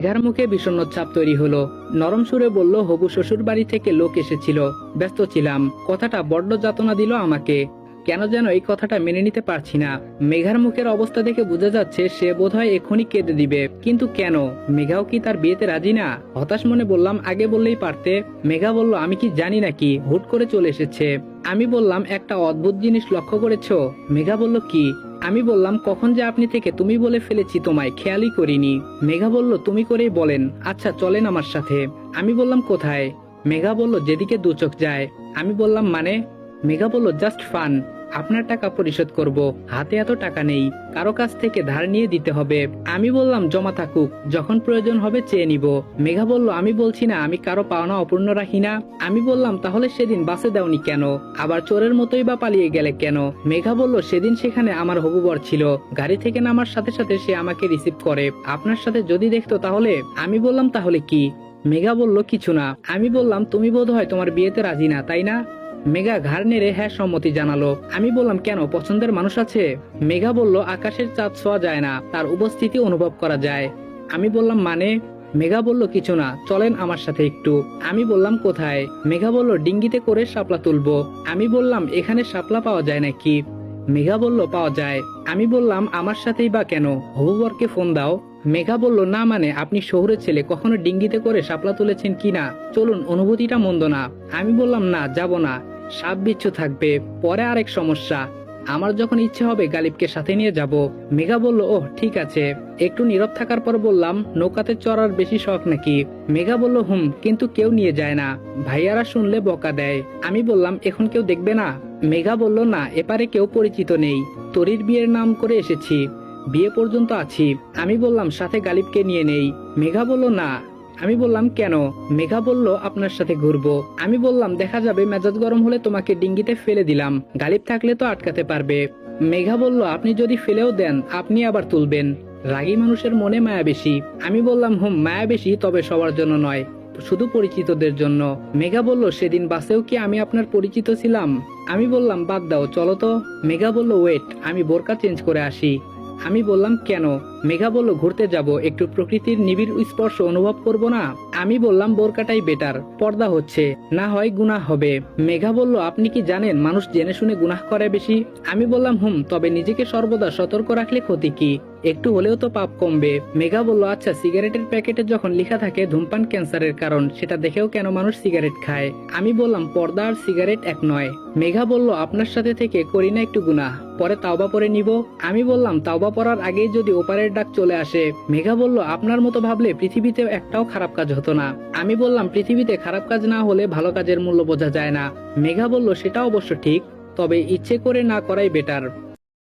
মেঘার মুখে বিষণ্ণ ছাপ তৈরি হলো। নরম সুরে বলল, হবু শ্বশুর বাড়ি থেকে লোক এসেছিল, ব্যস্ত ছিলাম। কথাটা বড্ড যাতনা দিল আমাকে। কেন যেন এই কথাটা মেনে নিতে পারছি না। মেঘার মুখের অবস্থা দেখে বোঝা যাচ্ছে সে বোধহয় এখনই কেঁদে দিবে, কিন্তু কেন? মেঘাও কি তার বিয়েতে রাজি না? হতাশ মনে বললাম, আগে বললেই পারতে। মেঘা বলল, আমি কি জানি নাকি, হুট করে চলে এসেছে। আমি বললাম, একটা অদ্ভুত জিনিস লক্ষ্য করেছো? মেঘা বলল, কি? আমি বললাম, কখন যে আপনি থেকে তুমি বলে ফেলেছি, তোমায় খেয়ালই করিনি। মেঘা বলল, তুমি করেই বলেন। আচ্ছা চলেন আমার সাথে। আমি বললাম, কোথায়? মেঘা বলল, যেদিকে দু চোখ যায়। আমি বললাম, মানে? মেঘা বলল, জাস্ট ফান। আপনার টাকা পরিশোধ করব, হাতে এত টাকা নেই, কারো কাছ থেকে ধার নিয়ে দিতে হবে। আমি বললাম, জমা থাকুক, যখন প্রয়োজন হবে চেয়ে নিব। মেঘা বলল, আমি বলছি না আমি কারো পাওনা অপূর্ণ রাখি না। আমি বললাম, তাহলে সেদিন বাসে দেওনি কেন? আবার চোরের মতোই বা পালিয়ে গেলে কেন? মেঘা বলল, সেদিন সেখানে আমার হবু বর ছিল, গাড়ি থেকে নামার সাথে সাথে সে আমাকে রিসিভ করে। আপনার সাথে যদি দেখতো তাহলে। আমি বললাম, তাহলে কি? মেঘা বলল, কিছু না। আমি বললাম, তুমি বোধহয় তোমার বিয়েতে রাজি না, তাই না? মেঘা ঘাড় নেড়ে হ্যাঁ সম্মতি জানালো। আমি বললাম, কেন, পছন্দের মানুষ আছে? মেঘা বলল, আকাশের চাঁদ ছোঁয়া যায় না, তার উপস্থিতি অনুভব করা যায়। আমি বললাম, মানে? মেঘা বলল, কিছু না, চলেন আমার সাথে একটু। আমি বললাম, কোথায়? মেঘা বলল, ডিঙ্গিতে করে শাপলা তুলবো। আমি বললাম, এখানে শাপলা পাওয়া যায় নাকি? মেঘা বলল, পাওয়া যায়। আমি বললাম, আমার সাথেই বা কেন? হবু বরকে ফোন দাও। মেঘা বলল, না মানে, আপনি শহুরের ছেলে, কখনো ডিঙ্গিতে করে শাপলা তুলেছেন কিনা? চলুন, অনুভূতিটা মন্দ না। আমি বললাম, না, যাব না, সাপ বিচ্ছু থাকবে, পরে আরেক সমস্যা। আমার যখন ইচ্ছে হবে গালিবকে সাথে নিয়ে যাব। মেঘা বলল, ওহ ঠিক আছে। একটু নীরব থাকার পর বললাম, নৌকাতে চড়ার বেশি শখ নাকি? মেঘা বলল, কিন্তু কেউ নিয়ে যায় না, ভাইয়ারা শুনলে বকা দেয়। আমি বললাম, এখন কেউ দেখবে না? মেঘা বলল, না, এপারে কেউ পরিচিত নেই, তোরির বিয়ের নাম করে এসেছি, বিয়ে পর্যন্ত আছি। আমি বললাম, সাথে গালিবকে নিয়ে নেই। মেঘা বলল, না। আমি বললাম, কেন? মেঘা বলল, আপনার সাথে ঘুরবো। আমি বললাম, দেখা যাবে, মেজাজ গরম হলে তোমাকে ডিঙ্গিতে ফেলে দিলাম, গালিব থাকলে তো আটকাতে পারবে। মেঘা বলল, আপনি যদি ফেলেও দেন, আপনি আবার তুলবেন, রাগী মানুষের মনে মায়া বেশি। আমি বললাম, মায়া বেশি, তবে সবার জন্য নয়, শুধু পরিচিতদের জন্য। মেঘা বলল, সেদিন বাসেও কি আমি আপনার পরিচিত ছিলাম? আমি বললাম, বাদ দাও, চলো তো। মেঘা বলল, ওয়েট, আমি বোরকা চেঞ্জ করে আসি। আমি বললাম, কেন? মেঘা বলল, ঘুরতে যাব, একটু প্রকৃতির নিবিড় স্পর্শ অনুভব করব না? আমি বললাম, বোরকাটাই বেটার, পর্দা হচ্ছে, না হয় গুনাহ হবে। মেঘা বলল, আপনি কি জানেন মানুষ জেনে শুনে গুনাহ করে বেশি? আমি বললাম, তবে নিজেকে সর্বদা সতর্ক রাখলে ক্ষতি কি? একটু হলেও তো পাপ কমবে। মেঘা বলল, আচ্ছা, সিগারেটের প্যাকেটে যখন লেখা থাকে ধূমপান ক্যান্সারের কারণ, সেটা দেখেও কেন মানুষ সিগারেট খায়? আমি বললাম, পর্দা আর সিগারেট এক নয়। মেঘা বলল, আপনার সাথে থেকে করি না একটু গুনাহ, পরে তাওবা পরে নিব। আমি বললাম, তাওবা পড়ার আগেই যদি ওপারের ডাক চলে আসে? মেঘা বলল, আপনার মতো ভাবলে পৃথিবীতে একটাও খারাপ কাজ হতো না। আমি বললাম, পৃথিবীতে খারাপ কাজ না হলে ভালো কাজের মূল্য বোঝা যায় না। মেঘা বলল, সেটা অবশ্য ঠিক, তবে ইচ্ছে করে না করাই বেটার।